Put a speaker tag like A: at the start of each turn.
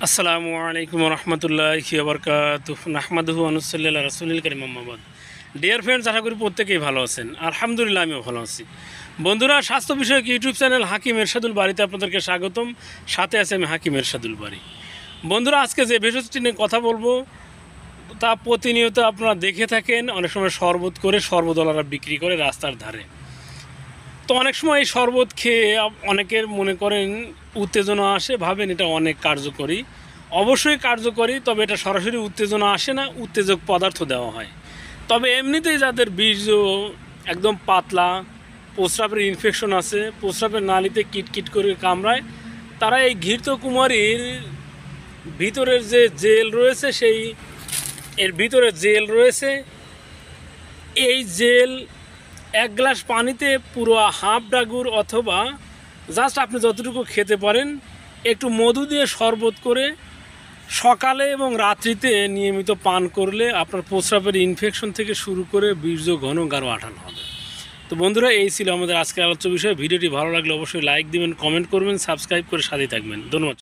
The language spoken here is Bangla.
A: আসসালামু আলাইকুম রহমতুল্লাহি ওবরকাতুহু নাহমাদুহু ওয়া নুসাল্লি আলা রাসূলিল কারীম আম্মা বাদ। ডিয়ার ফ্রেন্ডস, আশা করি প্রত্যেকেই ভালো আছেন। আলহামদুলিল্লাহ, আমিও ভালো আছি। বন্ধুরা, স্বাস্থ্য বিষয়ক ইউটিউব চ্যানেল হাকিম এরশাদুল বাড়িতে আপনাদেরকে স্বাগতম। সাথে আছে আমি হাকিম এরশাদুল বাড়ি। বন্ধুরা, আজকে যে ভেষজটি নিয়ে কথা বলবো তা প্রতিনিয়ত আপনারা দেখে থাকেন। অনেক সময় শরবত করে শরবতওয়ালারা বিক্রি করে রাস্তার ধারে। তো অনেক সময় এই শরবত খেয়ে অনেকের মনে করেন উত্তেজনা আসে, ভাবেন এটা অনেক কার্যকরী। অবশ্যই কার্যকরী, তবে এটা সরাসরি উত্তেজনা আসে না, উত্তেজক পদার্থ দেওয়া হয়। তবে এমনিতেই যাদের বীর্য একদম পাতলা, প্রস্রাবের ইনফেকশন আছে, প্রস্রাবের নালীতে কিটকিট করে কামড়ায়, তারা এই ঘৃতকুমারীর ভিতরের যে জেল রয়েছে, এর ভিতরে জেল রয়েছে, এই জেল এক গ্লাস পানিতে পুরো হাফ ডাগুর অথবা জাস্ট আপনি যতটুকু খেতে পারেন, একটু মধু দিয়ে শরবত করে সকালে এবং রাত্রিতে নিয়মিত পান করলে আপনার প্রস্রাবের ইনফেকশন থেকে শুরু করে বীর্য ঘন গাঢ় আঠালো হবে। তো বন্ধুরা, এই ছিল আমাদের আজকের আলোচ্য বিষয়। ভিডিওটি ভালো লাগলে অবশ্যই লাইক দিবেন, কমেন্ট করবেন, সাবস্ক্রাইব করে সাথে থাকবেন। ধন্যবাদ।